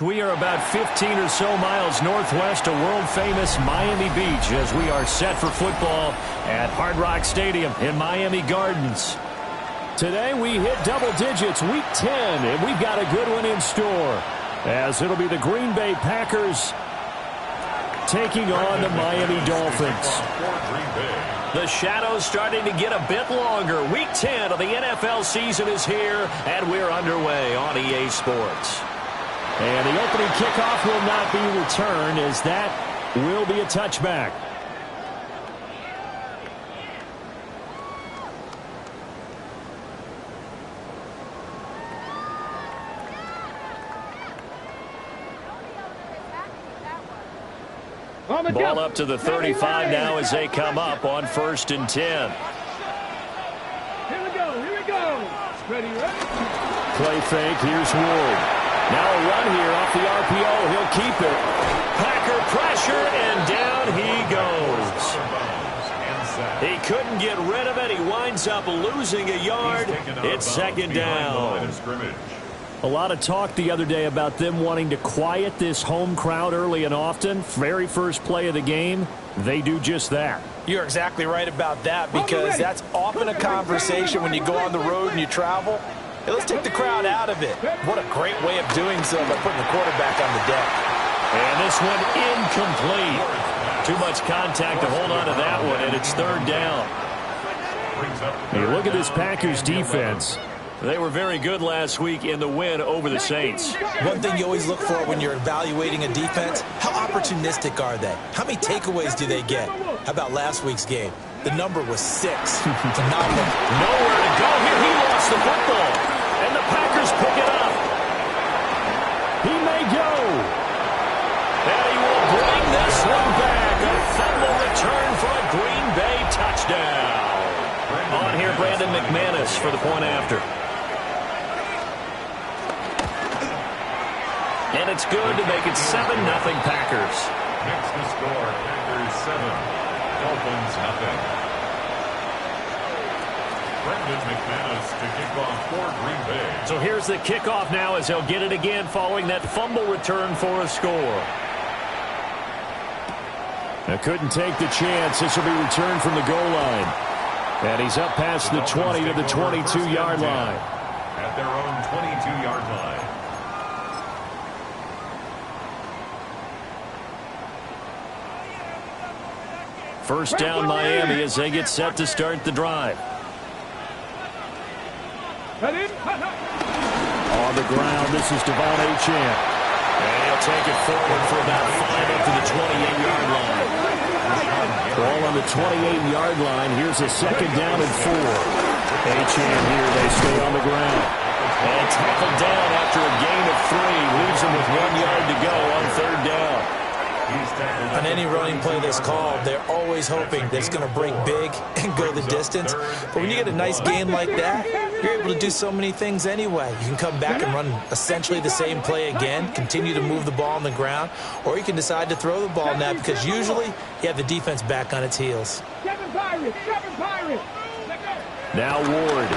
We are about 15 or so miles northwest of world-famous Miami Beach as we are set for football at Hard Rock Stadium in Miami Gardens. Today we hit double digits, week 10, and we've got a good one in store as it'll be the Green Bay Packers taking on the Miami Dolphins. The shadows starting to get a bit longer. Week 10 of the NFL season is here, and we're underway on EA Sports. And the opening kickoff will not be returned as that will be a touchback. Ball up to the 35 now as they come up on 1st and 10. Here we go. Ready. Play fake, here's Ward. Now a run here off the RPO. He'll keep it. Packer pressure, and down he goes. He couldn't get rid of it. He winds up losing a yard. It's 2nd down. A lot of talk the other day about them wanting to quiet this home crowd early and often. Very first play of the game, they do just that. You're exactly right about that, because that's often a conversation when you go on the road and you travel. Hey, let's take the crowd out of it. What a great way of doing so by putting the quarterback on the deck. And this one incomplete. Too much contact to hold on to that one, and it's 3rd down. You look at this Packers defense. They were very good last week in the win over the Saints. One thing you always look for when you're evaluating a defense, how opportunistic are they? How many takeaways do they get? How about last week's game? The number was 6. Phenomenal. Nowhere to go here. He lost the football. And the Packers pick it up. He may go. And he will bring this one back. A fumble return for a Green Bay touchdown. On here, Brandon McManus for the point after. And it's good to make it 7-0 Packers. Next to score, Packers 7, Dolphins 0. Brandon McManus to kick off for Green Bay. So here's the kickoff now as he'll get it again following that fumble return for a score. Now couldn't take the chance. This will be returned from the goal line. And he's up past the 20 to the 22-yard line. At their own 22-yard line. First down Miami as they get set to start the drive. On the ground, this is Devon Achane. And he'll take it forward for about 5 up to the 28-yard line. Ball on the 28-yard line. Here's a 2nd down and 4. Achane here, they stay on the ground. And tackled down after a gain of 3. Leaves them with 1 yard to go on 3rd down. On any running play that's called, they're always hoping that it's going to break big and go the distance. But when you get a nice gain like that, you're able to do so many things anyway. You can come back and run essentially the same play again, continue to move the ball on the ground, or you can decide to throw the ball now because usually you have the defense back on its heels. Now Ward.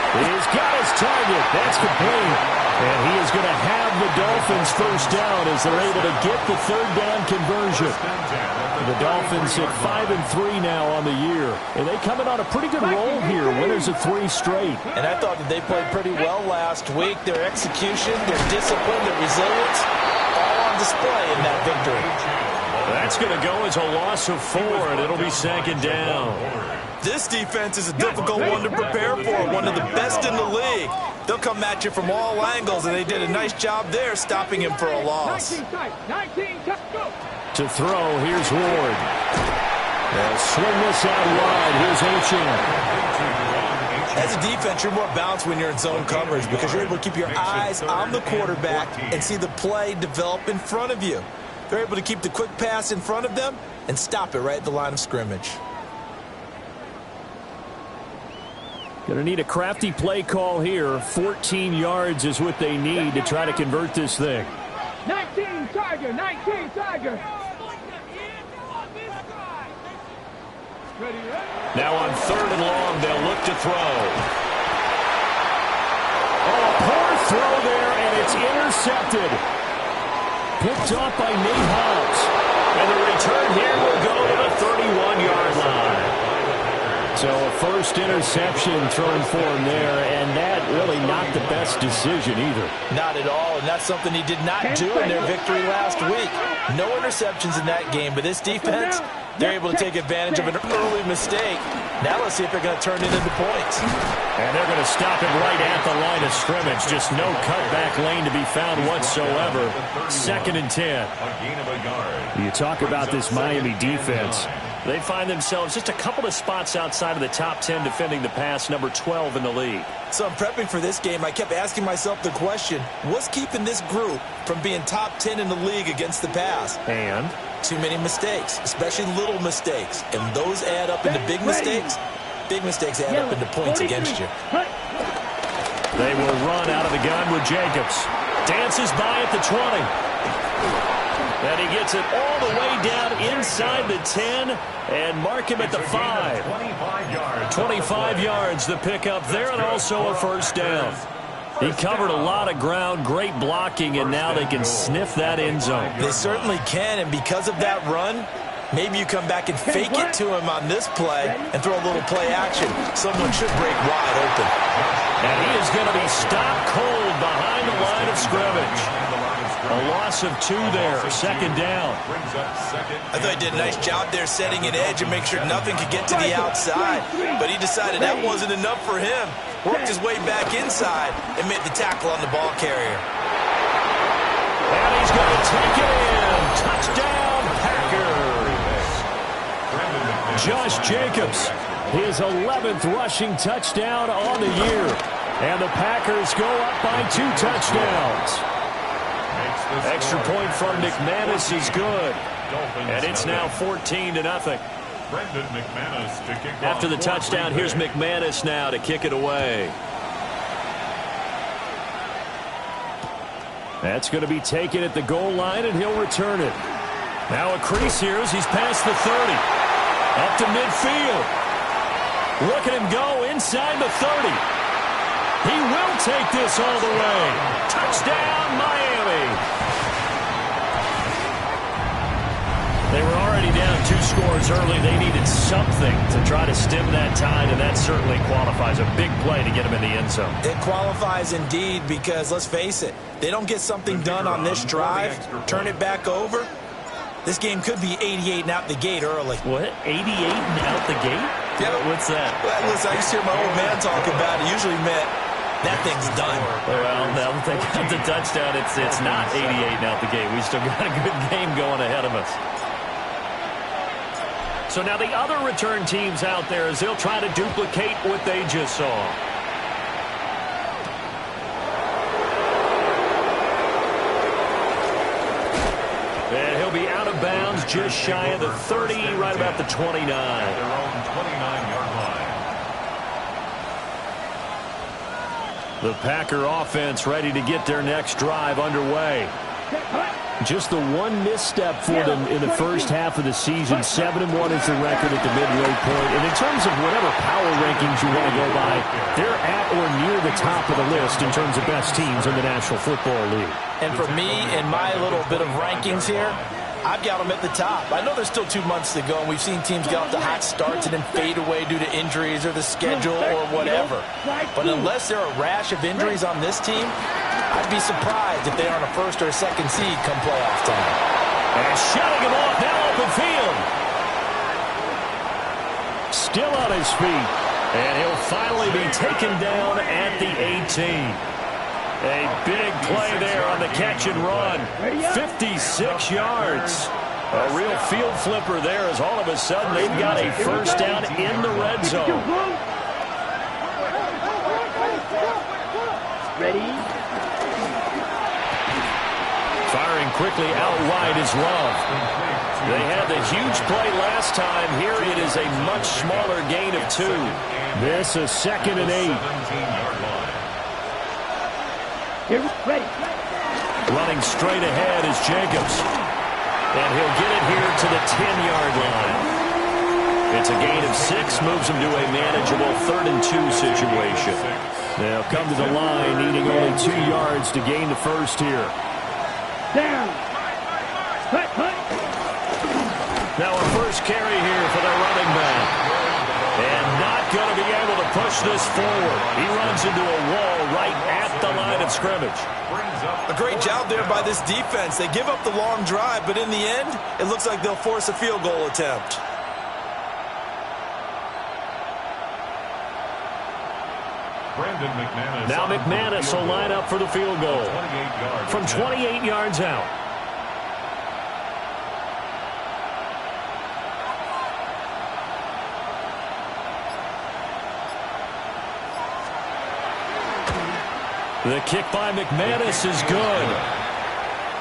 He's got his target. That's complete. And he is going to have the Dolphins first down as they're able to get the 3rd down conversion. The Dolphins at 5-3 now on the year. And they come in on a pretty good roll here. Winners of 3 straight. And I thought that they played pretty well last week. Their execution, their discipline, their resilience, all on display in that victory. That's going to go as a loss of 4, and it'll be 2nd down. This defense is a difficult one to prepare for, one of the best in the league. They'll come at you from all angles, and they did a nice job there stopping him for a loss. To throw, here's Ward. They'll swing this out wide. Here's Achane. As a defense, you're more balanced when you're in zone coverage because you're able to keep your eyes on the quarterback and see the play develop in front of you. They're able to keep the quick pass in front of them and stop it right at the line of scrimmage. Going to need a crafty play call here. 14 yards is what they need to try to convert this thing. 19 Tiger. Now on 3rd and long, they'll look to throw. Oh, a poor throw there, and it's intercepted. Picked off by Nate Hobbs. And the return here will go to the 31-yard line. So a first interception thrown for him there, and that really not the best decision either. Not at all, and that's something he did not do in their victory last week. No interceptions in that game, but this defense, they're able to take advantage of an early mistake. Now let's see if they're going to turn it into points. And they're going to stop him right at the line of scrimmage. Just no cutback lane to be found whatsoever. 2nd and 10. You talk about this Miami defense. They find themselves just a couple of spots outside of the top 10 defending the pass, number 12 in the league. So I'm prepping for this game. I kept asking myself the question, what's keeping this group from being top 10 in the league against the pass? And? Too many mistakes, especially little mistakes. And those add up into big mistakes. Big mistakes add up into points against you. They will run out of the gun with Jacobs. Dances by at the 20. And he gets it all the way down inside the 10 and mark him at the 5. 25 yards the pickup there, and also a first down. He covered a lot of ground, great blocking, and now they can sniff that end zone. They certainly can, and because of that run, maybe you come back and fake it to him on this play and throw a little play action. Someone should break wide open. And he is going to be stopped cold behind the line of scrimmage. A loss of 2 there, 2nd down. I thought he did a nice job there setting an edge and make sure nothing could get to the outside. But he decided that wasn't enough for him. Worked his way back inside and made the tackle on the ball carrier. And he's going to take it in. Touchdown, Packers. Josh Jacobs, his 11th rushing touchdown on the year. And the Packers go up by 2 touchdowns. Extra point from McManus is good. And it's now 14-0. After the touchdown, here's McManus now to kick it away. That's going to be taken at the goal line, and he'll return it. Now a crease here as he's past the 30. Up to midfield. Look at him go inside the 30. He will take this all the way. Touchdown, Miami. They were already down 2 scores early. They needed something to try to stem that tide, and that certainly qualifies. A big play to get them in the end zone. It qualifies indeed because, let's face it, they don't get something done on this drive, turn it back over, this game could be 88 and out the gate early. What? 88 and out the gate? Yeah. What's that? Well, listen, I used to hear my old man talk about it. Usually meant that thing's done. Well, now that they got the touchdown, it's not 88 and out the gate. We still got a good game going ahead of us. So now the other return teams out there as they'll try to duplicate what they just saw. And he'll be out of bounds just shy of the 30, right about the 29. Their own 29-yard line. The Packer offense ready to get their next drive underway. Just the one misstep for them in the first half of the season. 7-1 is the record at the midway point. And in terms of whatever power rankings you want to go by, they're at or near the top of the list in terms of best teams in the National Football League. And for me, in my little bit of rankings here, I've got them at the top. I know there's still 2 months to go, and we've seen teams get off to hot starts and then fade away due to injuries or the schedule or whatever. But unless there are a rash of injuries on this team, I'd be surprised if they aren't a first or a second seed come playoff time. And shutting him off now open field. Still on his feet. And he'll finally be taken down at the 18. A big play there on the catch and run. 56 yards. A real field flipper there as all of a sudden they've got a first down in the red zone. Ready? Firing quickly out wide is Love. They had the huge play last time. Here it is a much smaller gain of 2. This is 2nd and 8. Ready. Running straight ahead is Jacobs. And he'll get it here to the 10-yard line. It's a gain of 6, moves them to a manageable 3rd-and-2 situation. They'll come to the line, needing only 2 yards to gain the first here. Down. Cut. Now a first carry here for their running back. And not going to be able to push this forward. He runs into a wall right at the line of scrimmage. A great job there by this defense. They give up the long drive, but in the end, it looks like they'll force a field goal attempt. Now McManus will line up for the field goal from 28 yards out. The kick by McManus is good.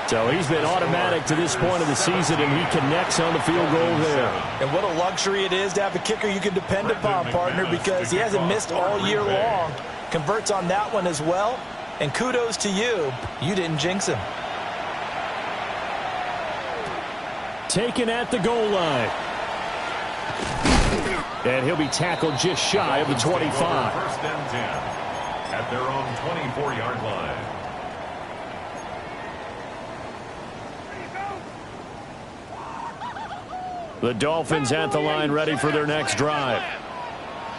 So he's been automatic to this point of the season, and he connects on the field goal there. And what a luxury it is to have a kicker you can depend upon, partner, because he hasn't missed all year long. Converts on that one as well. And kudos to you. You didn't jinx him. Taken at the goal line. And he'll be tackled just shy of the 25. First and 10 at their own 24-yard line. The Dolphins at the line, ready for their next drive.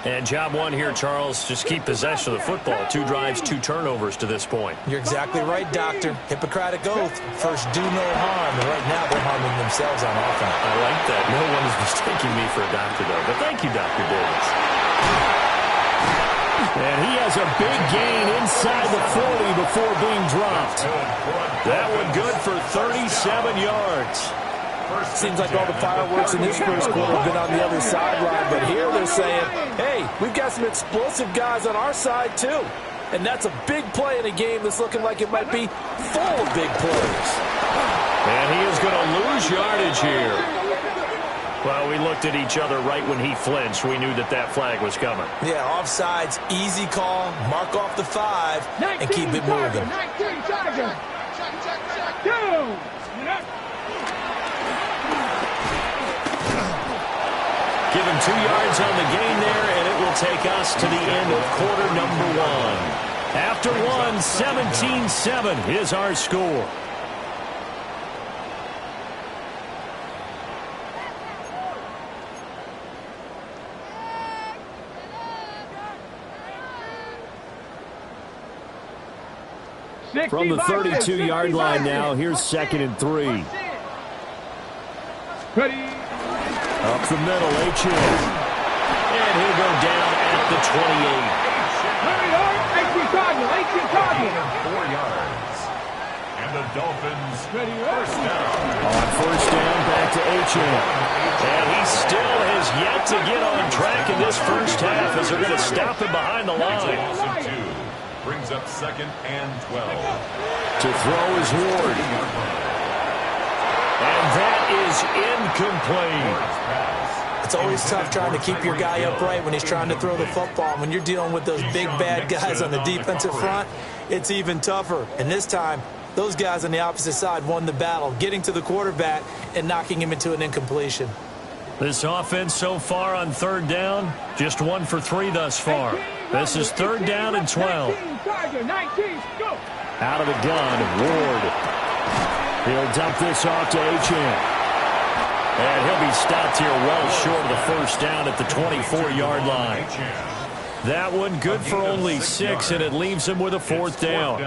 And job one here, Charles, just keep possession of the football. 2 drives, 2 turnovers to this point. You're exactly right, Doctor. Hippocratic oath. First, do no harm. And right now, they're harming themselves on offense. I like that. No one is mistaking me for a doctor, though. But thank you, Dr. Davis. And he has a big gain inside the 40 before being dropped. That one good for 37 yards. Seems like all the fireworks in this first quarter have been on the other sideline, but here they're saying, hey, we've got some explosive guys on our side too. And that's a big play in a game that's looking like it might be full of big plays. And he is going to lose yardage here. Well, we looked at each other right when he flinched. We knew that that flag was coming. Yeah, offsides, easy call, mark off the 5, and keep it moving. 19 Charger. Give him 2 yards on the gain there, and it will take us to the end of quarter number 1. After 1, 17-7 is our score. From the 32-yard line now, here's 2nd and 3. Ready. Up the middle, H.M. And he'll go down at the 28. 4 yards. And the Dolphins first down. On first down, back to H.M. And he still has yet to get on track in this first half as they're going to stop him behind the line. Brings up 2nd and 12. To throw is Ward. And that is incomplete. It's always tough trying to keep your guy upright when he's trying to throw the football. When you're dealing with those big, bad guys on the defensive front, it's even tougher. And this time, those guys on the opposite side won the battle, getting to the quarterback and knocking him into an incompletion. This offense so far on 3rd down, just 1 for 3 thus far. This is 3rd down and 12. Out of the gun, Ward. He'll dump this off to H.M. And he'll be stopped here well short of the first down at the 24-yard line. That one good for only 6, and it leaves him with a 4th down.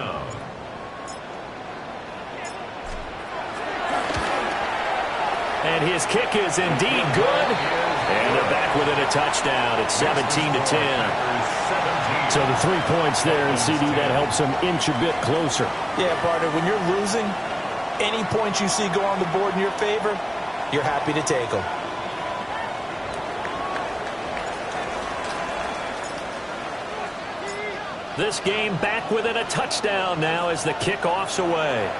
And his kick is indeed good. And they're back within a touchdown. It's 17-10. So the 3 points there, and CD, that helps them inch a bit closer. Yeah, partner, when you're losing, any points you see go on the board in your favor, you're happy to take them. This game back within a touchdown now as the kickoff's away.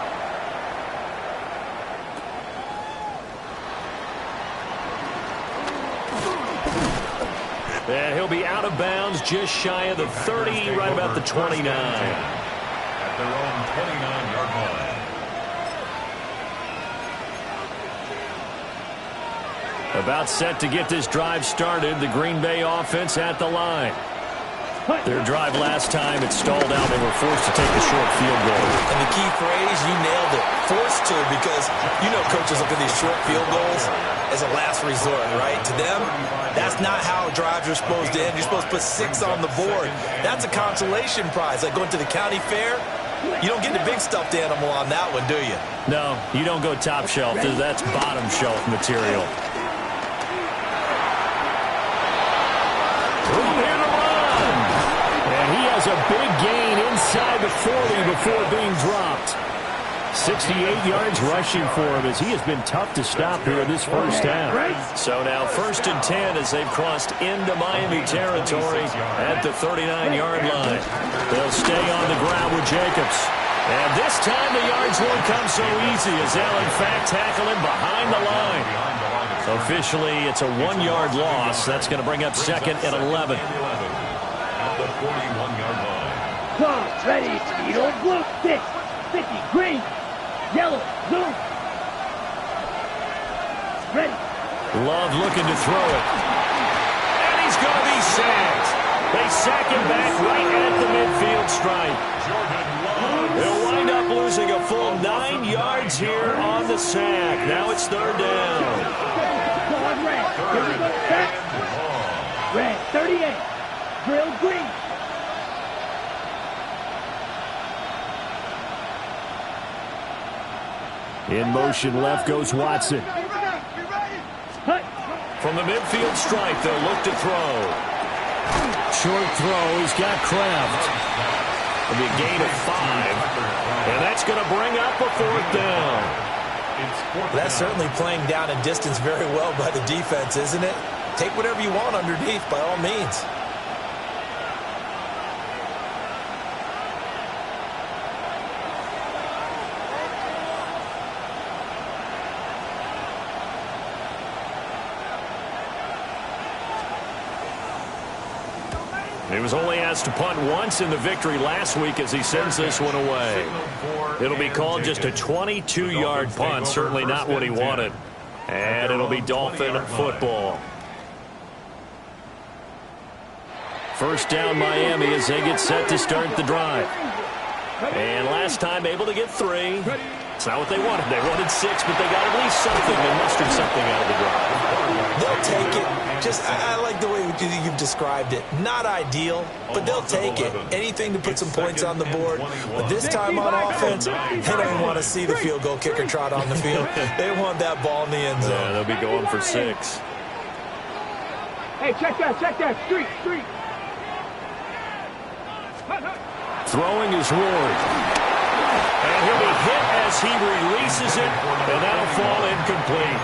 And he'll be out of bounds just shy of the 30, right about the 29. At their own 29-yard line. About set to get this drive started. The Green Bay offense at the line. Their drive last time, it stalled out. They were forced to take a short field goal. And the key phrase, you nailed it. Forced to, because you know coaches look at these short field goals as a last resort, right? To them, that's not how drives are supposed to end. You're supposed to put 6 on the board. That's a consolation prize. Like going to the county fair, you don't get the big stuffed animal on that one, do you? No, you don't go top shelf. That's bottom shelf material. Room here to run. And he has a big gain inside the 40 before being dropped. 68 yards rushing for him as he has been tough to stop here in this first half. So now 1st and 10 as they've crossed into Miami territory at the 39-yard line. They'll stay on the ground with Jacobs. And this time the yards won't come so easy as they'll in fact tackle him behind the line. Officially, it's a 1-yard loss. That's going to bring up 2nd and 11. At the 41-yard line. Cross, ready, speed, old blue, 6, 50, green, yellow, blue. Ready. Love looking to throw it. And he's going to be sacked. They sack him back right at the midfield stripe. They'll wind up losing a full 9 yards here on the sack. Now it's 3rd down. Red. Here we go. Back. Red, 38. Drill green. In motion left goes Watson. From the midfield stripe, they'll look to throw. Short throw, he's got Kraft. It'll be a gain of 5. And that's going to bring up a 4th down. That's certainly playing down in distance very well by the defense, isn't it? Take whatever you want underneath, by all means. He was only asked to punt once in the victory last week as he sends this one away. It'll be called just a 22-yard punt, certainly not what he wanted. And it'll be Dolphin football. First down Miami as they get set to start the drive. And last time able to get 3. It's not what they wanted. They wanted 6, but they got at least something. They mustered something out of the drive. They'll take it. I like the way you've described it. Not ideal, but they'll take it. Anything to put some points on the board. But this time on offense, they don't want to see the field goal kicker trot on the field. They want that ball in the end zone. Yeah, they'll be going for 6. Hey, check that. Street. Throwing is Ward. And he'll be hit as he releases it, and that'll fall incomplete.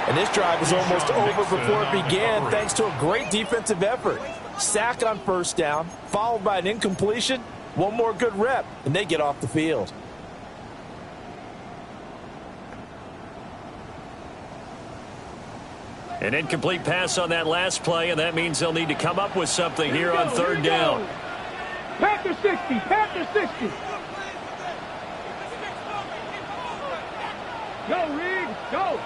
And this drive was almost over before it began thanks to a great defensive effort. Sack on 1st down, followed by an incompletion. One more good rep, and they get off the field. An incomplete pass on that last play, and that means they'll need to come up with something here on 3rd down. Panther 60. Go, Reed, go.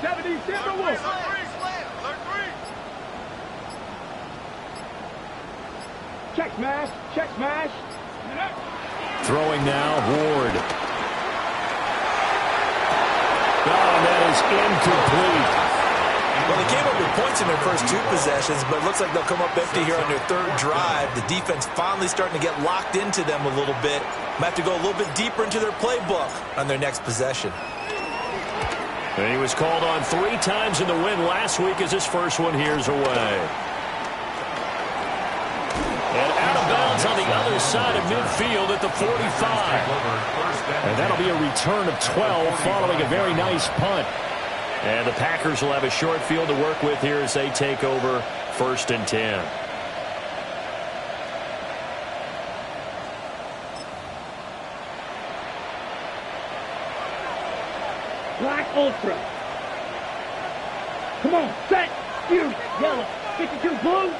70 Timberwolves. Check smash. Throwing now, Ward. Oh, that is incomplete. Well, they came up with points in their first 2 possessions, but it looks like they'll come up empty here on their 3rd drive. The defense finally starting to get locked into them a little bit. Might have to go a little bit deeper into their playbook on their next possession. And he was called on 3 times in the win last week as his first one here's away. And out of bounds on the other side of midfield at the 45. And that'll be a return of 12 following a very nice punt. And the Packers will have a short field to work with here as they take over 1st and 10. Black Ultra. Come on, set, Fury, yellow, 52 blue.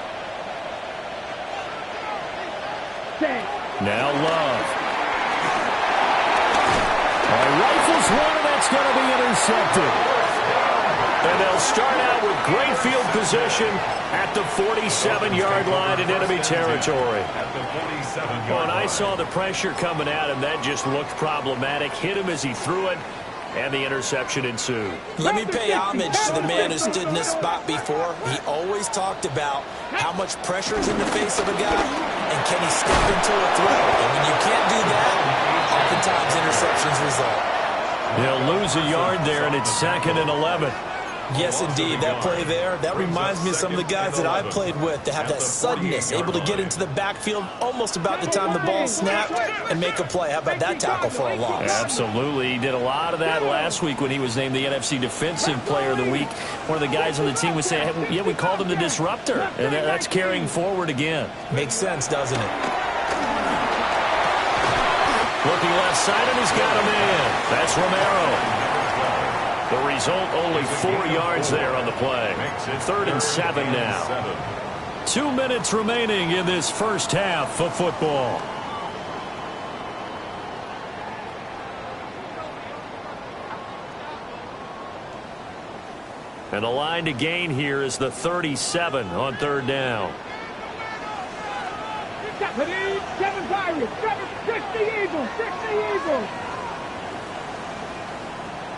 Set. Now Love. Rifles one, and that's going to be intercepted. And they'll start out with great field position at the 47-yard line in enemy territory. When I saw the pressure coming at him, that just looked problematic. Hit him as he threw it, and the interception ensued. Let me pay homage to the man who stood in this spot before. He always talked about how much pressure is in the face of a guy, and can he step into a throw. And when you can't do that, oftentimes interceptions result. He'll lose a yard there, and it's 2nd and 11. Yes, indeed. That play there, that reminds me of some of the guys that I've played with that have that suddenness, able to get into the backfield almost about the time the ball snapped and make a play. How about that tackle for a loss? Absolutely. He did a lot of that last week when he was named the NFC Defensive Player of the Week. One of the guys on the team would say, hey, yeah, we called him the disruptor. And that's carrying forward again. Makes sense, doesn't it? Looking left side, and he's got a man. That's Romero. The result, only 4 yards there on the play. 3rd and 7 now. 2 minutes remaining in this first half of football. And the line to gain here is the 37 on 3rd down. 7 Pirates, 60 Eagles, 60 Eagles.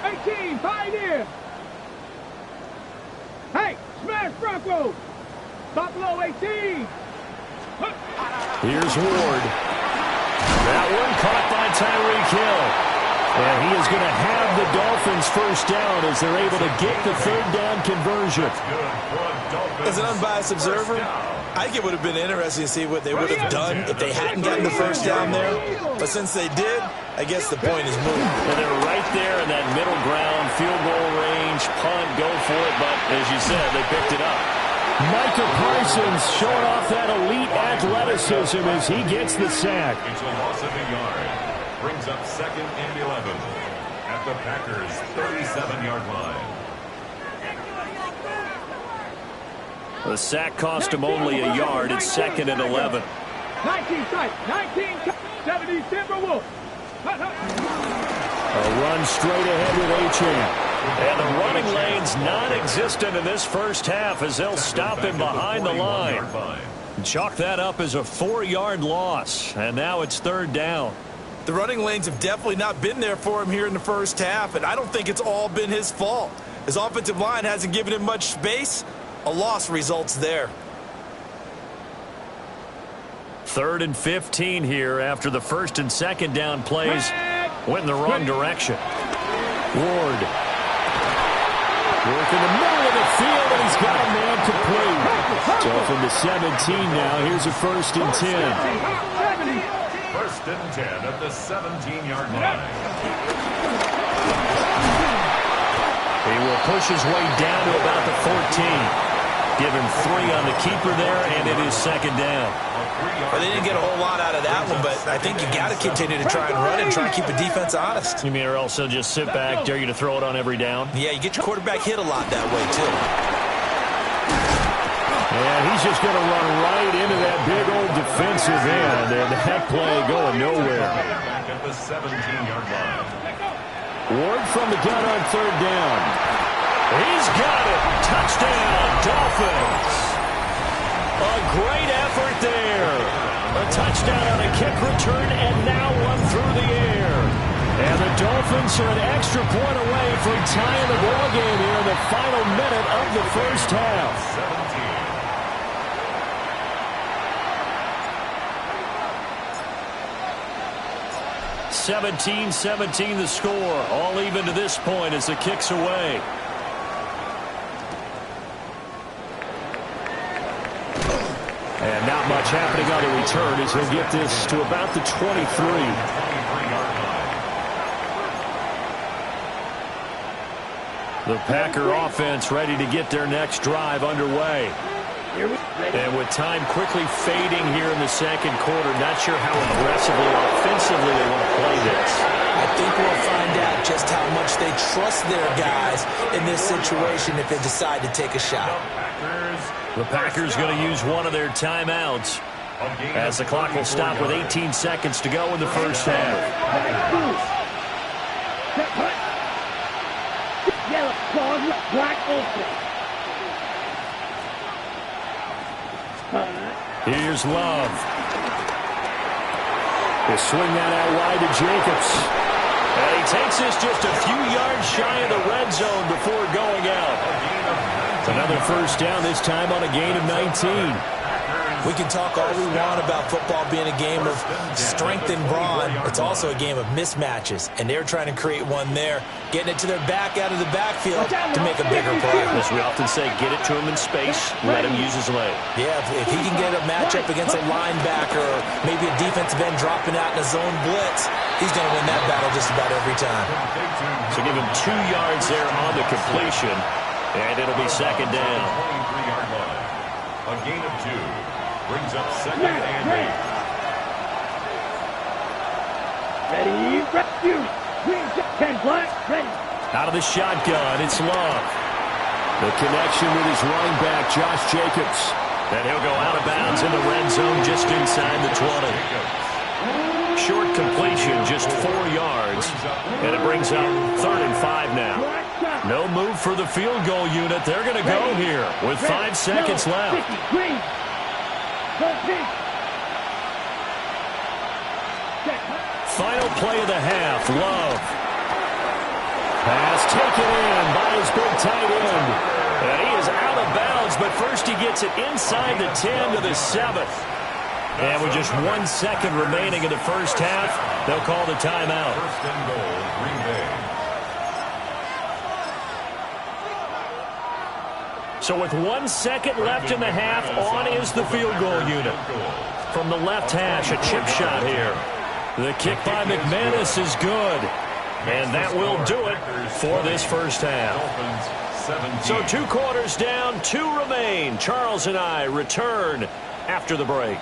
18, Pioneer. Hey, smash Bronco. Buffalo 18. Here's Ward. That one caught by Tyreek Hill. And he is going to have the Dolphins first down as they're able to get the 3rd down conversion. As an unbiased observer, I think it would have been interesting to see what they would have done if they hadn't gotten the first down there. But since they did, I guess the point is moved. And they're right there in that middle ground, field goal range, punt, go for it. But as you said, they picked it up. Micah Parsons showing off that elite athleticism as he gets the sack. It's a loss of a yard. Brings up 2nd and 11 at the Packers' 37-yard line. The sack cost him only a yard. It's 2nd and 11. 19 sight, 19 70 Timberwolves. A run straight ahead with Achane. And the running lane's non-existent in this first half as they'll stop him behind the line. Chalk that up as a 4-yard loss. And now it's 3rd down. The running lanes have definitely not been there for him here in the first half, and I don't think it's all been his fault. His offensive line hasn't given him much space. A loss results there. 3rd and 15 here after the 1st and 2nd down plays went in the wrong direction. Ward. Work in the middle of the field, and he's got a man complete. So from the 17 now, here's a 1st and 10. 1st and 10 at the 17-yard line. He will push his way down to about the 14. Give him 3 on the keeper there, and it is 2nd down. Well, they didn't get a whole lot out of that one, but I think you got to continue to try and run and try and keep the defense honest. You mean or else they'll just sit back, dare you to throw it on every down? Yeah, you get your quarterback hit a lot that way, too. And he's just going to run right into that big old defensive end, and that play going nowhere. Back at the 17-yard line. Ward from the gun on 3rd down. He's got it. Touchdown, Dolphins. A great effort there. A touchdown on a kick return, and now one through the air. And the Dolphins are an extra point away from tying the ball game here in the final minute of the first half. 17-17 the score. All even to this point as the kick's away. And not much happening on the return as he'll get this to about the 23. The Packer offense ready to get their next drive underway. And with time quickly fading here in the second quarter, not sure how aggressively, offensively they want to play this. I think we'll find out just how much they trust their guys in this situation if they decide to take a shot. The Packers going to use one of their timeouts as the clock will stop with 18 seconds to go in the first half. Black Olsen. Here's Love. They swing that out wide to Jacobs. And he takes this just a few yards shy of the red zone before going out. Another first down, this time on a gain of 19. We can talk all we want about football being a game of strength and brawn. It's also a game of mismatches, and they're trying to create one there, getting it to their back out of the backfield to make a bigger play. As we often say, get it to him in space, let him use his leg. Yeah, if he can get a matchup against a linebacker or maybe a defensive end dropping out in a zone blitz, he's going to win that battle just about every time. So give him 2 yards there on the completion, and it'll be second down. A gain of 2. Brings up second and 8. Ready, rescue. Green, 10 black, ready. Out of the shotgun, it's Love. The connection with his running back, Josh Jacobs. And he'll go out of bounds in the red zone just inside the 20. Short completion, just 4 yards. And it brings up 3rd and 5 now. No move for the field goal unit. They're going to go here with 5 seconds left. Green. Final play of the half, Love. Pass taken in by his big tight end. And he is out of bounds, but first he gets it inside the 10 to the 7. And with just 1 second remaining in the first half, they'll call the timeout. First and goal, Green Bay. So with 1 second left in the half, on is the field goal unit. From the left hash, a chip shot here. The kick by McManus is good. And that will do it for this first half. So 2 quarters down, 2 remain. Charles and I return after the break.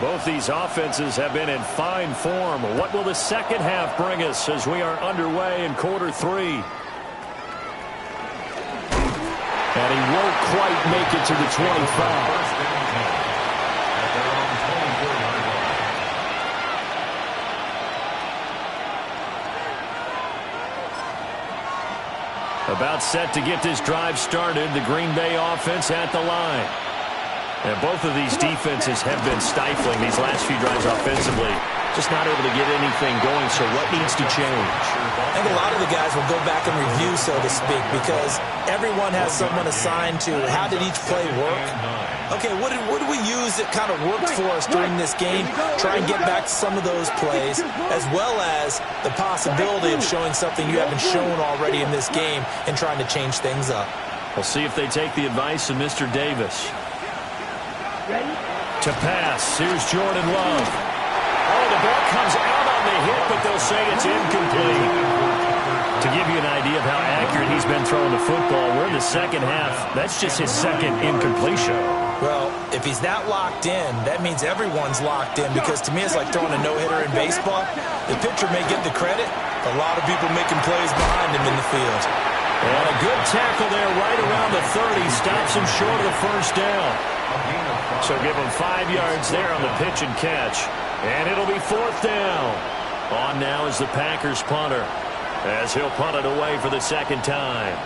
Both these offenses have been in fine form. What will the second half bring us as we are underway in quarter 3? And he won't quite make it to the 25. About set to get this drive started, the Green Bay offense at the line. And both of these defenses have been stifling these last few drives offensively. Just not able to get anything going, so what needs to change? I think a lot of the guys will go back and review, so to speak, because everyone has someone assigned to how did each play work. Okay, what did we use that kind of worked for us during this game? Try and get back to some of those plays, as well as the possibility of showing something you haven't shown already in this game and trying to change things up. We'll see if they take the advice of Mr. Davis. To pass, here's Jordan Love. Oh, the ball comes out on the hit, but they'll say it's incomplete. To give you an idea of how accurate he's been throwing the football, we're in the second half. That's just his second incompletion. Well, if he's that locked in, that means everyone's locked in, because to me it's like throwing a no-hitter in baseball. The pitcher may get the credit, a lot of people making plays behind him in the field. And a good tackle there right around the 30 stops him short of the first down. So give him 5 yards there on the pitch and catch. And it'll be 4th down. On now is the Packers punter, as he'll punt it away for the second time.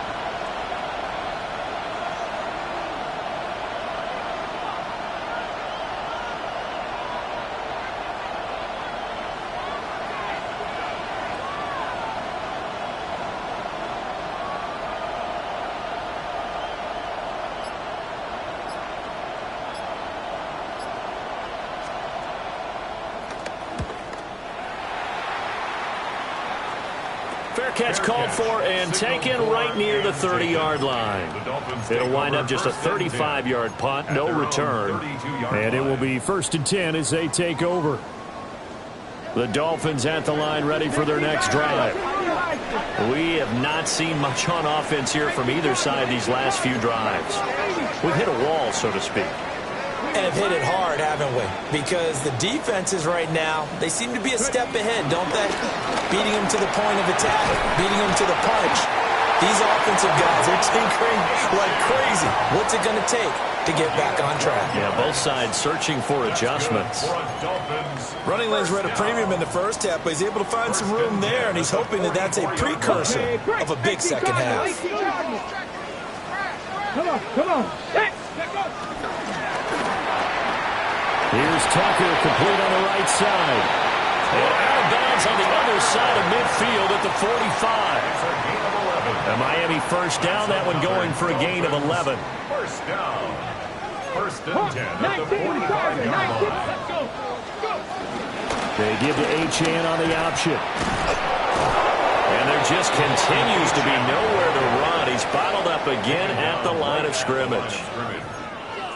Fair catch called for and taken right near the 30-yard line. It'll wind up just a 35-yard punt, no return. And it will be 1st and 10 as they take over. The Dolphins at the line ready for their next drive. We have not seen much on offense here from either side these last few drives. We've hit a wall, so to speak. And have hit it hard, haven't we? Because the defenses right now, they seem to be a step ahead, don't they? Beating them to the point of attack, beating them to the punch. These offensive guys are tinkering like crazy. What's it going to take to get back on track? Yeah, both sides searching for adjustments. Running lanes were at a premium in the first half, but he's able to find some room there, and he's hoping that that's a precursor of a big second half. Come on, come on. Here's Tucker, complete on the right side. And out of bounds on the other side of midfield at the 45. A Miami first down, that one going for a gain of 11. First down. First and 10 at the 45-yard line. They give to Achane on the option. And there just continues to be nowhere to run. He's bottled up again at the line of scrimmage.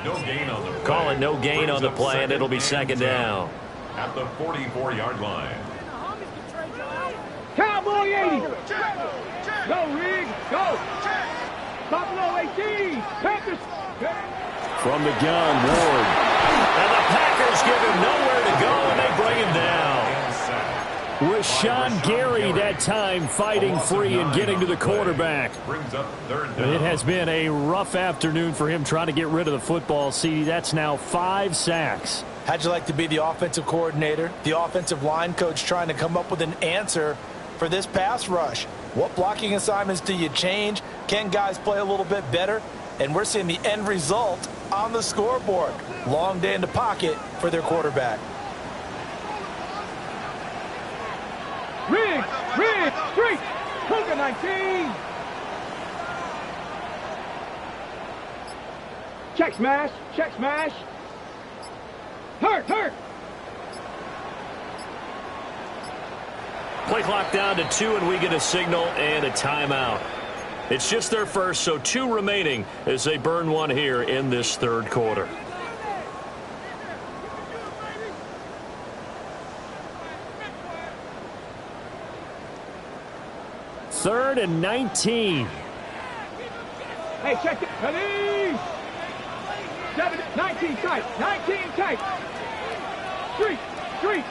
No gain on the play. Call it no gain on the play, and it'll be second down. At the 44-yard line. Cowboy 80. Go, Riggs. Go. Buffalo 18. Panthers. From the gun, Ward. And the Packers give him nowhere to go, and they bring him down. Rashawn Gary that time fighting free and getting to the quarterback. Brings up third down. It has been a rough afternoon for him trying to get rid of the football. See, that's now 5 sacks. How'd you like to be the offensive coordinator, the offensive line coach trying to come up with an answer for this pass rush? What blocking assignments do you change? Can guys play a little bit better? And we're seeing the end result on the scoreboard. Long day in the pocket for their quarterback. Riggs. Riggs. Street. Cougar 19. Check smash. Check smash. Hurt. Hurt. Play clock down to 2, and we get a signal and a timeout. It's just their first, so 2 remaining as they burn one here in this third quarter. Third and 19. Hey, check it. Ready? 19 tight. 19 tight. Street. Street.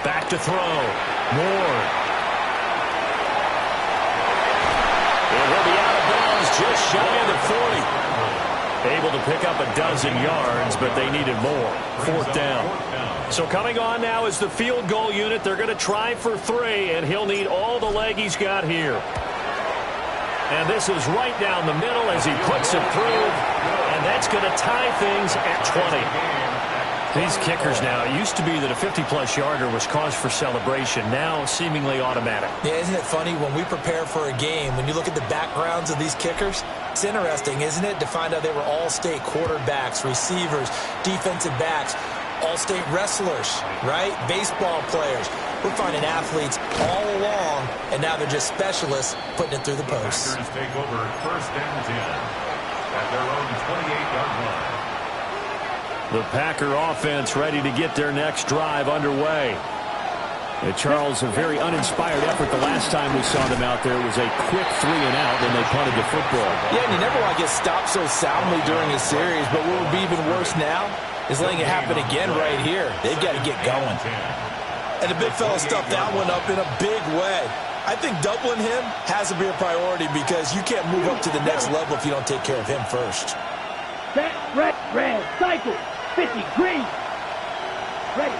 Back to throw. Moore. And he'll be out of bounds just shy of the 40. Able to pick up a dozen yards, but they needed more. Fourth down. So coming on now is the field goal unit. They're going to try for 3, and he'll need all the leg he's got here. And this is right down the middle as he puts it through, and that's going to tie things at 20. These kickers now, it used to be that a 50-plus yarder was cause for celebration. Now seemingly automatic. Yeah, isn't it funny when we prepare for a game, when you look at the backgrounds of these kickers, it's interesting, isn't it, to find out they were all-state quarterbacks, receivers, defensive backs, all-state wrestlers, right? Baseball players. We're finding athletes all along, and now they're just specialists putting it through the posts. Packers take over first and 10 at their own 28-yard line. The Packer offense ready to get their next drive underway. And Charles, a very uninspired effort the last time we saw them out there. It was a quick 3 and out when they punted the football. Yeah, and you never want to get stopped so soundly during a series, but what would be even worse now is letting it happen again right here. They've got to get going. And the big fella stuffed that one up in a big way. I think doubling him has to be a priority because you can't move up to the next level if you don't take care of him first. Red, cycle. 50, green. Ready.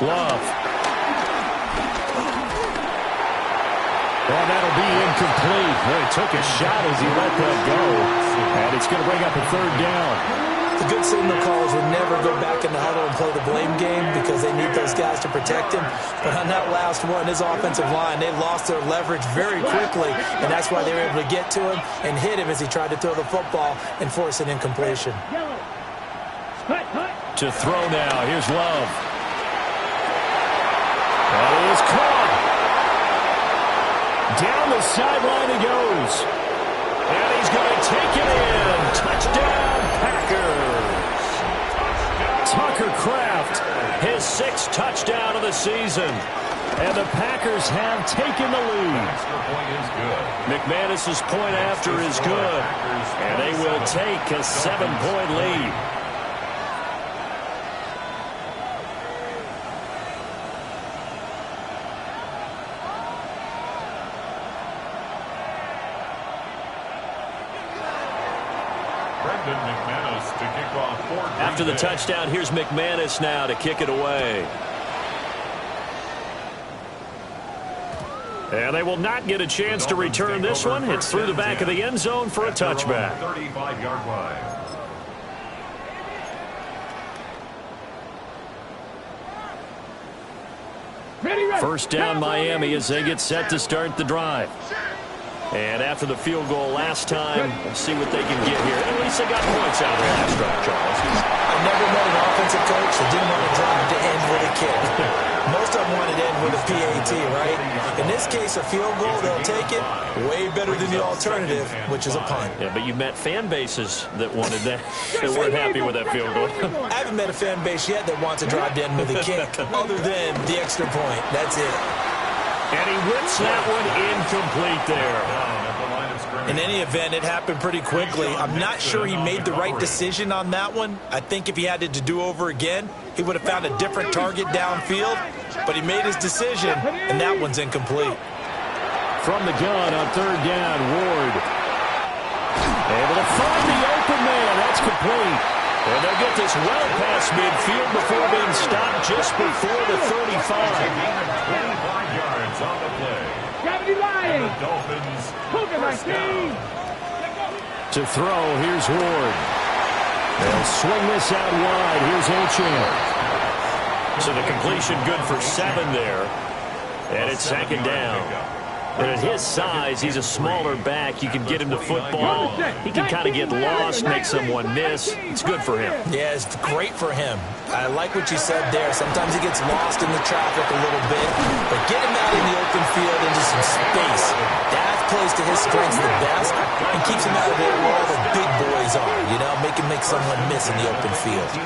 Love. Well, that'll be incomplete. Well, he took a shot as he let that go. And it's going to bring up a third down. The good signal callers would never go back in the huddle and play the blame game because they need those guys to protect him. But on that last one, his offensive line, they lost their leverage very quickly, and that's why they were able to get to him and hit him as he tried to throw the football and force an incompletion. To throw now. Here's Love. That is caught. Down the sideline he goes. And he's going to take it in. Touchdown, Packers. Tucker Kraft, his 6th touchdown of the season. And the Packers have taken the lead. McManus's point after is good. And they will take a 7-point lead. McManus to kick off for After the touchdown, here's McManus now to kick it away. And they will not get a chance to return this one. It's through the back of the end zone for a touchback. 35-yard line. First down Miami as they get set to start the drive. And after the field goal last time, we'll see what they can get here. At least they got points out of the last drive, Charles. I never met an offensive coach that didn't want to drive to end with a kick. Most of them wanted to end with a PAT, right? In this case, a field goal, they'll take it. Way better than the alternative, which is a punt. Yeah, but you met fan bases that wanted that, that weren't happy with that field goal. I haven't met a fan base yet that wants to drive to end with a kick, other than the extra point. That's it. And he whips that one incomplete there. In any event, it happened pretty quickly. I'm not sure he made the right decision on that one. I think if he had it to do over again, he would have found a different target downfield. But he made his decision, and that one's incomplete. From the gun on third down, Ward. Able to find the open man. That's complete. And they'll get this well past midfield before being stopped just before the 35. 25 yards on the play. Gravity lying. The Dolphins first down. To throw, here's Ward. They'll swing this out wide. Here's Olchamp. So the completion good for 7 there. And it's second down. But at his size, he's a smaller back. You can get him to football. He can kind of get lost, make someone miss. It's good for him. Yeah, it's great for him. I like what you said there. Sometimes he gets lost in the traffic a little bit. But get him out in the open field into some space. That plays to his strengths the best and keeps him out of there where all the big boys are. You know, make him make someone miss in the open field. 70.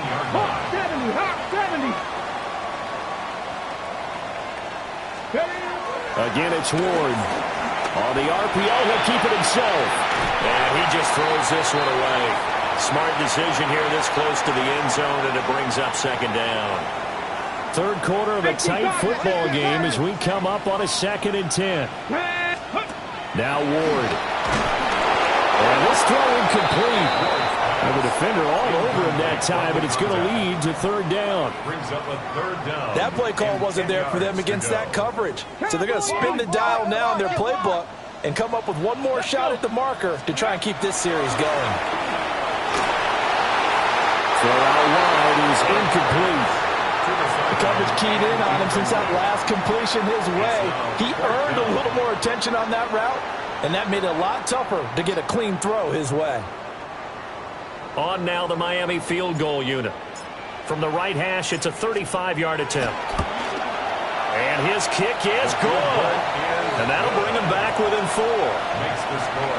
Again, it's Ward. On the RPO, he'll keep it himself. And he just throws this one away. Smart decision here this close to the end zone, and it brings up second down. Third quarter of a tight football game as we come up on a 2nd and 10. Now Ward. And this throw incomplete. And the defender all over him that time, and it's going to lead to third down. Brings up a third down. That play call wasn't there for them against that coverage. So they're going to spin the dial now in their playbook and come up with one more shot at the marker to try and keep this series going. Throw out wide is incomplete. The coverage keyed in on him since that last completion his way. He earned a little more attention on that route, and that made it a lot tougher to get a clean throw his way. On now the Miami field goal unit. From the right hash, it's a 35-yard attempt. And his kick is good. And that'll bring him back within 4.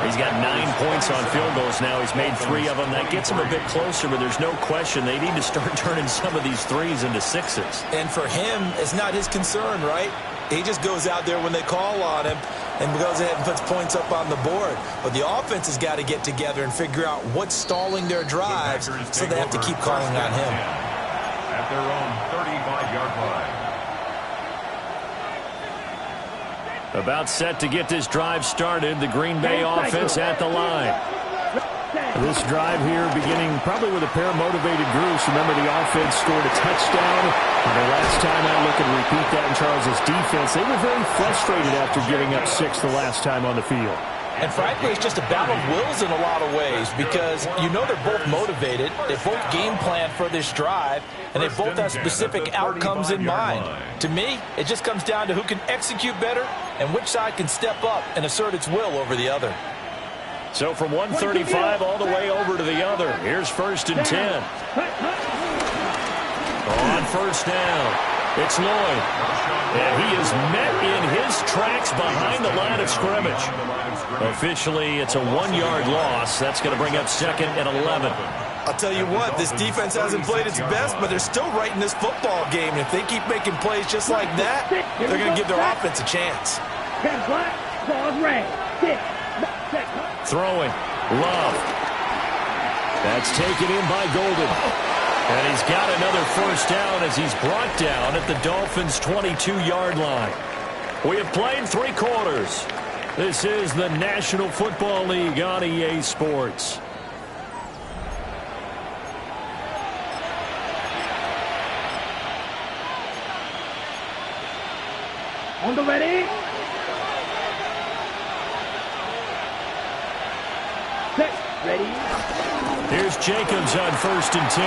He's got 9 points on field goals now. He's made 3 of them. That gets him a bit closer, but there's no question they need to start turning some of these 3s into 6s. And for him, it's not his concern, right? He just goes out there when they call on him and goes ahead and puts points up on the board. But the offense has got to get together and figure out what's stalling their drives, so they have to keep calling on him. At their own 35-yard line. About set to get this drive started. The Green Bay offense at the line. This drive here beginning probably with a pair of motivated groups. Remember, the offense scored a touchdown. And the last time I look and repeat that in Charles's defense, they were very frustrated after giving up 6 the last time on the field. And frankly, it's just a battle of wills in a lot of ways because you know they're both motivated. They both game plan for this drive, and they both have specific outcomes in mind. To me, it just comes down to who can execute better and which side can step up and assert its will over the other. So from 135 all the way over to the other. Here's 1st and 10. On first down, it's Lloyd. And he is met in his tracks behind the line of scrimmage. Officially, it's a 1-yard loss. That's going to bring up 2nd and 11. I'll tell you what, this defense hasn't played its best, but they're still right in this football game. And if they keep making plays just like that, they're going to give their offense a chance. Throwing. Love. That's taken in by Golden. And he's got another first down as he's brought down at the Dolphins' 22-yard line. We have played 3 quarters. This is the National Football League on EA Sports. On the ready. Set. Ready. Here's Jacobs on 1st and 10.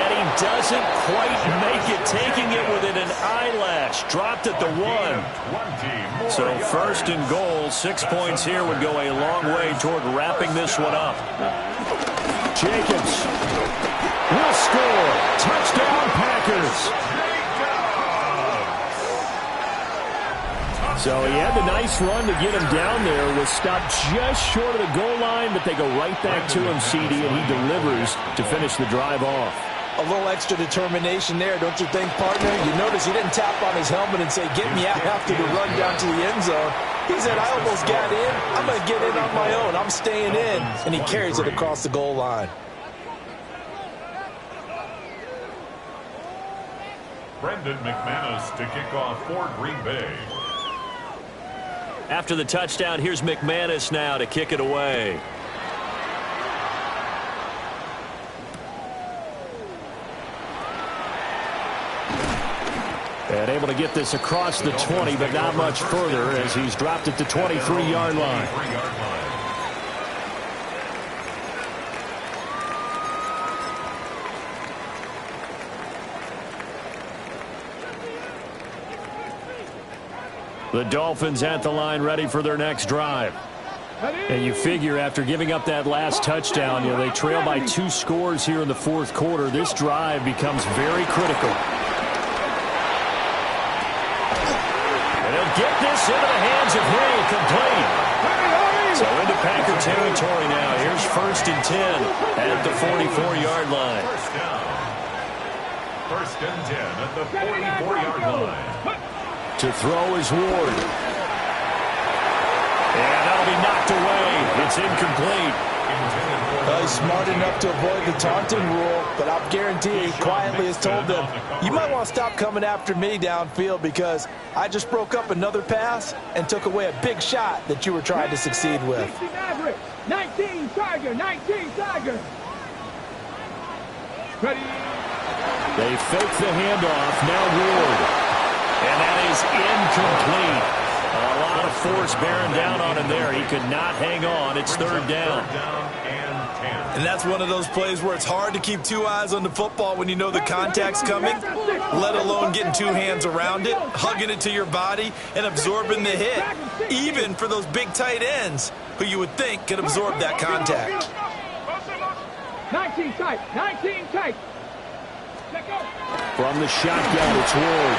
And he doesn't quite make it, taking it within an eyelash. Dropped at the 1. So 1st and goal, 6 points here would go a long way toward wrapping this one up. Jacobs will score. Touchdown, Packers. So he had the nice run to get him down there. Was stopped just short of the goal line, but they go right back to him, CD, and he delivers to finish the drive off. A little extra determination there, don't you think, partner? You notice he didn't tap on his helmet and say, get me out after the run down to the end zone. He said, I almost got in. I'm going to get in on my own. I'm staying in. And he carries it across the goal line. Brendan McManus to kick off for Green Bay. After the touchdown, here's McManus now to kick it away. And able to get this across the 20, but not much further as he's dropped at the 23-yard line. The Dolphins at the line, ready for their next drive. And you figure after giving up that last touchdown, they trail by 2 scores here in the 4th quarter. This drive becomes very critical. And he'll get this into the hands of Hill, complete. So into Packer territory now. Here's 1st and 10 at the 44-yard line. First and 10 at the 44-yard line. To throw is Ward. And that'll be knocked away. It's incomplete. He's smart enough to avoid the taunting rule, but I'll guarantee he quietly has told them, you might want to stop coming after me downfield because I just broke up another pass and took away a big shot that you were trying to succeed with. 19 Tiger, 19 Tiger. Ready. They fake the handoff. Now Ward. And that is incomplete. A lot of force bearing down on him there. He could not hang on. It's 3rd down. And that's one of those plays where it's hard to keep 2 eyes on the football when you know the contact's coming, let alone getting 2 hands around it, hugging it to your body, and absorbing the hit, even for those big tight ends who you would think could absorb that contact. 19 tight, 19 tight. From the shotgun, it's Ward.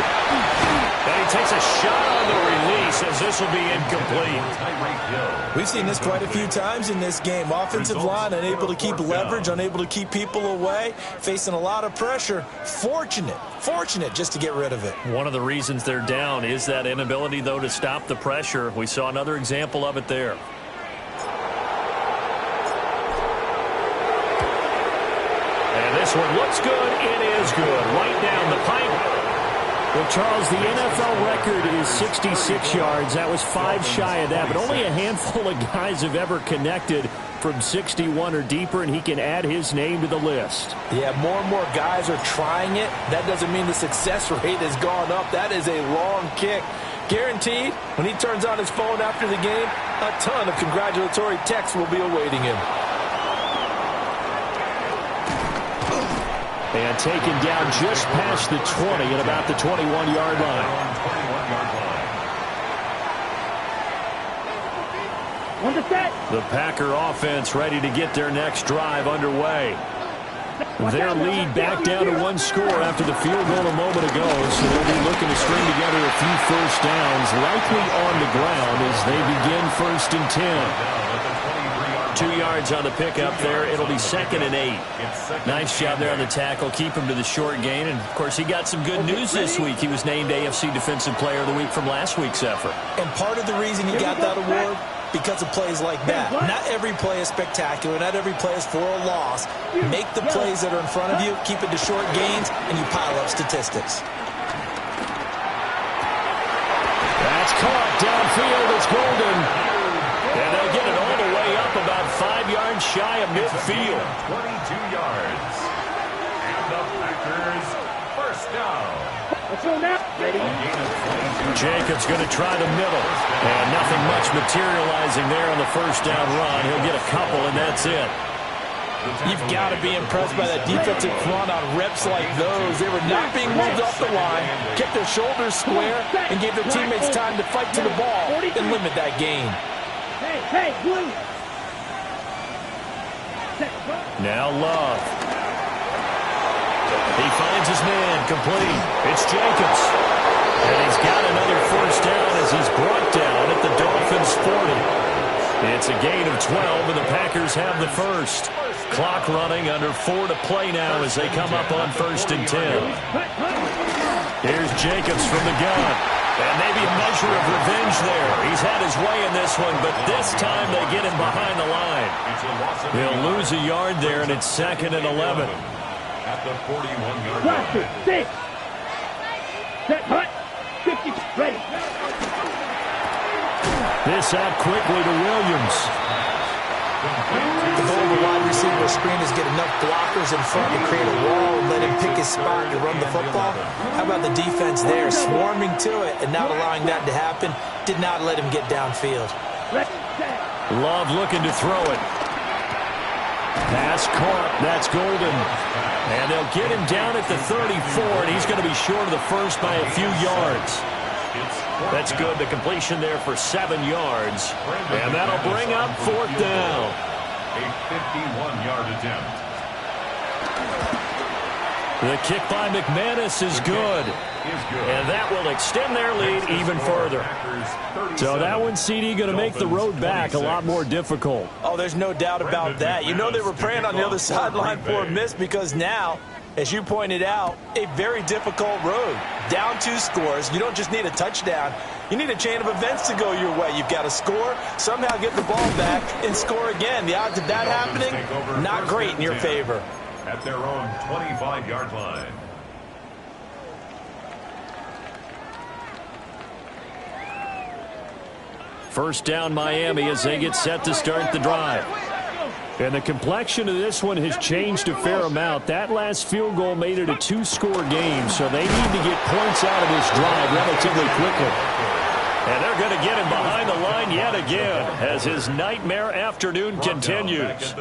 And he takes a shot on the release as this will be incomplete. We've seen this quite a few times in this game. Offensive line unable to keep leverage, unable to keep people away, facing a lot of pressure. Fortunate just to get rid of it. One of the reasons they're down is that inability, though, to stop the pressure. We saw another example of it there. And this one looks good. It is good. Right down the pipe. Well, Charles, the NFL record is 66 yards. That was 5 shy of that, but only a handful of guys have ever connected from 61 or deeper, and he can add his name to the list. Yeah, more and more guys are trying it. That doesn't mean the success rate has gone up. That is a long kick. Guaranteed, when he turns on his phone after the game, a ton of congratulatory texts will be awaiting him. And taken down just past the 20 at about the 21-yard line. On the set. The Packer offense ready to get their next drive underway. Their lead back down to 1 score after the field goal a moment ago, so they'll be looking to string together a few first downs, likely on the ground as they begin 1st and 10. 2 yards on the pickup there. It'll be 2nd and 8. Nice job there on the tackle. Keep him to the short gain. And, of course, he got some good news this week. He was named AFC Defensive Player of the Week from last week's effort. And part of the reason he got that award, because of plays like that. Not every play is spectacular. Not every play is for a loss. Make the plays that are in front of you, keep it to short gains, and you pile up statistics. That's caught downfield. It's Golden. And they'll get it all the way up about 5 yards shy of midfield. 22 yards. And the Packers first down. Let's go now. Ready? Jacobs going to try the middle. And nothing much materializing there on the first down run. He'll get a couple, and that's it. You've got to be impressed by that defensive front on reps like those. They were not being moved off the line, kept their shoulders square, and gave their teammates time to fight to the ball and limit that gain. Hey, blue. Now Love. He finds his man, complete. It's Jacobs. And he's got another first down as he's brought down at the Dolphins' 40. It's a gain of 12, and the Packers have the first. Clock running, under 4 to play now as they come up on 1st and 10. Here's Jacobs from the gun. And maybe a measure of revenge there. He's had his way in this one, but this time they get him behind the line. He'll lose a yard there, and it's 2nd and 11. At the 41-yard Cluster, line. 6. Set, hut. 50, ready. This out quickly to Williams. The goal of the wide receiver screen is get enough blockers in front to create a wall and let him pick his spot to run the football. How about the defense there, swarming to it and not allowing that to happen? Did not let him get downfield. Love looking to throw it. Pass caught. That's Golden. And they'll get him down at the 34, and he's going to be short of the first by a few yards. That's good. The completion there for 7 yards. And that'll bring up 4th down. A 51-yard attempt. The kick by McManus is good. And that will extend their lead even further. So that one, CD, going to make the road back a lot more difficult. Oh, there's no doubt about that. You know they were praying on the other sideline for a miss because now, as you pointed out, a very difficult road. Down 2 scores. You don't just need a touchdown. You need a chain of events to go your way. You've got to score, somehow get the ball back, and score again. The odds of that happening, not great in your favor. At their own 25-yard line. First down Miami as they get set to start the drive. And the complexion of this one has changed a fair amount. That last field goal made it a 2-score game, so they need to get points out of this drive relatively quickly. And they're going to get him behind the line yet again as his nightmare afternoon continues.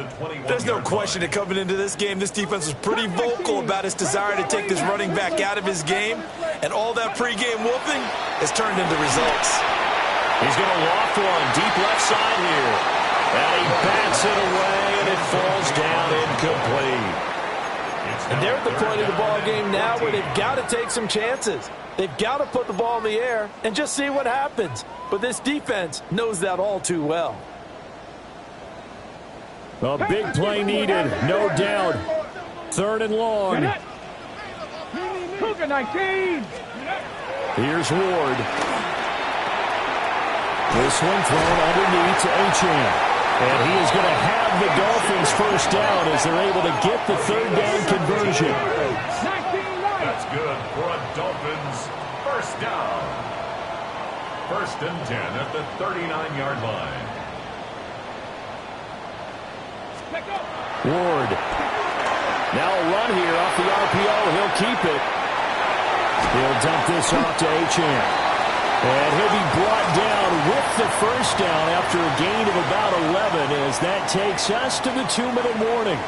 There's no question that coming into this game, this defense was pretty vocal about its desire to take this running back out of his game, and all that pregame whooping has turned into results. He's going to loft one deep left side here. And he bats it away, and it falls down incomplete. And they're at the point of the ball game now where they've got to take some chances. They've got to put the ball in the air and just see what happens. But this defense knows that all too well. A big play needed, no doubt. 3rd and long. Cougar 19. Here's Ward. This one thrown underneath to Achane. And he is going to have the Dolphins first down as they're able to get the 3rd down conversion. That's good for a Dolphins first down. 1st and 10 at the 39-yard line. Ward. Now a run here off the RPO. He'll keep it. He'll dump this off to Achane. And he'll be brought down with the first down after a gain of about 11 as that takes us to the 2-minute warning.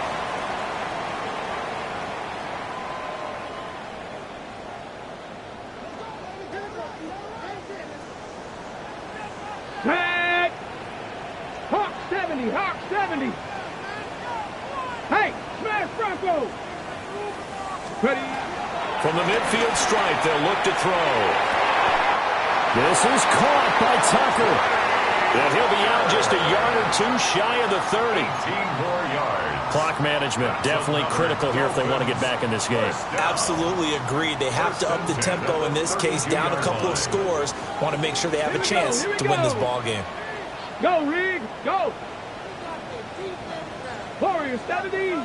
Tag! Hawk 70, Hawk 70. Hey, smash Bronco! Ready? From the midfield stripe, they'll look to throw. This is caught by Tucker. And he'll be out just a yard or 2 shy of the 30. 18 more yards. Clock management definitely critical here if they want to get back in this game. Absolutely agreed. They have to up the tempo in this case, down a couple of scores. Want to make sure they have a chance to win this ball game. Go, Reed, go! Warrior 70.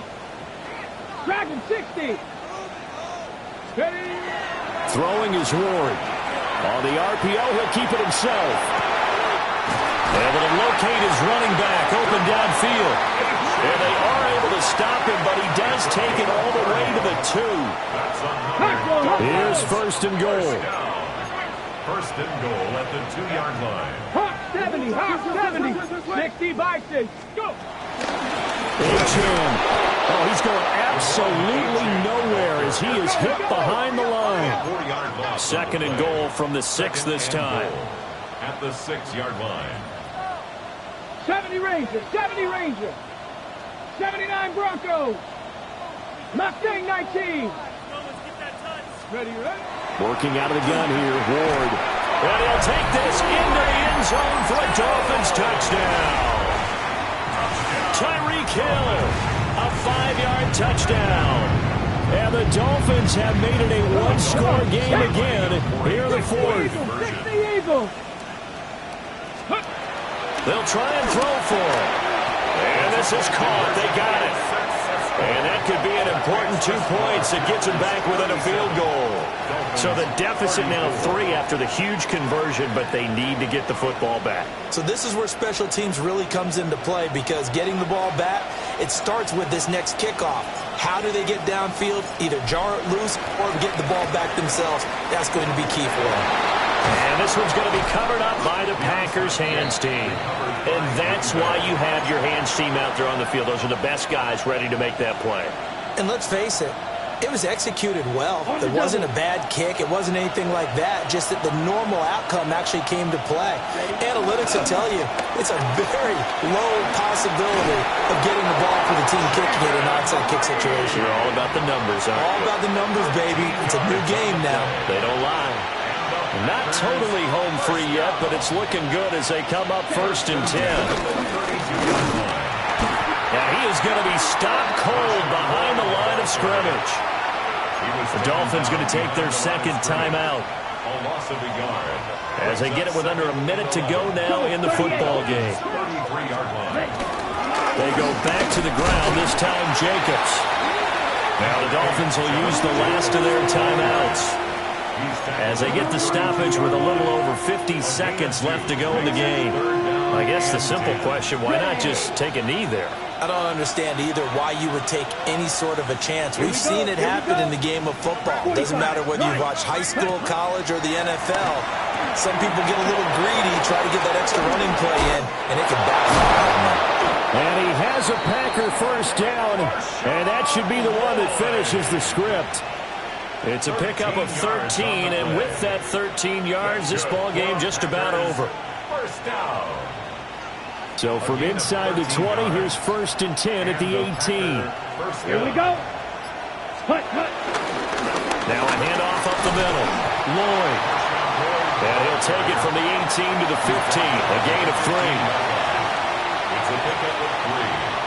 Dragon 60. Ready? Throwing is Ward. On the RPO, he'll keep it himself. Able to locate his running back open downfield. And they are able to stop him, but he does take it all the way to the 2. Here's first and goal. First and goal at the 2-yard line. Hawk 70, Hawk 70. 60 by 6. Go. Oh, he's going absolutely nowhere as he is hit behind the line. Second and goal from the 6 this time. At the 6-yard line. 70 Rangers, 70 Rangers. 79 Broncos. Mustang 19. Ready, ready? Working out of the gun here, Ward. And he'll take this into the end zone for a Dolphins touchdown. Tyreek Hill, a 5-yard touchdown. And the Dolphins have made it a one-score game again here in the 4th. 60 Eagles. They'll try and throw for it. And this is caught. They got it. And that could be an important 2 points that gets them back within a field goal. So the deficit now 3 after the huge conversion, but they need to get the football back. So this is where special teams really comes into play, because getting the ball back, it starts with this next kickoff. How do they get downfield? Either jar it loose or get the ball back themselves. That's going to be key for them. And this one's going to be covered up by the Packers hands team. And that's why you have your hands team out there on the field. Those are the best guys ready to make that play. And let's face it, it was executed well. It wasn't a bad kick. It wasn't anything like that. Just that the normal outcome actually came to play. Analytics will tell you it's a very low possibility of getting the ball for the team kicking it in an onside kick situation. You're all about the numbers, aren't you? All about the numbers, baby. It's a new game now. They don't lie. Not totally home free yet, but it's looking good as they come up first and 10. Now he is going to be stopped cold behind the line of scrimmage. The Dolphins going to take their second timeout as they get it with under a minute to go now in the football game. They go back to the ground, this time Jacobs. Now the Dolphins will use the last of their timeouts as they get the stoppage with a little over 50 seconds left to go in the game. I guess the simple question, why not just take a knee there? I don't understand either why you would take any sort of a chance. We've seen it happen in the game of football. Doesn't matter whether you watch high school, college, or the NFL. Some people get a little greedy, try to get that extra running play in, and it can backfire on them. And he has a Packer first down, and that should be the one that finishes the script. It's a pickup of 13, and with that 13 yards, this ball game just about over. First down. So from inside the 20, here's first and 10 at the 18. Here we go. Hut, hut. Now a handoff up the middle. Lloyd. And he'll take it from the 18 to the 15. A gain of 3. It's a pickup of 3.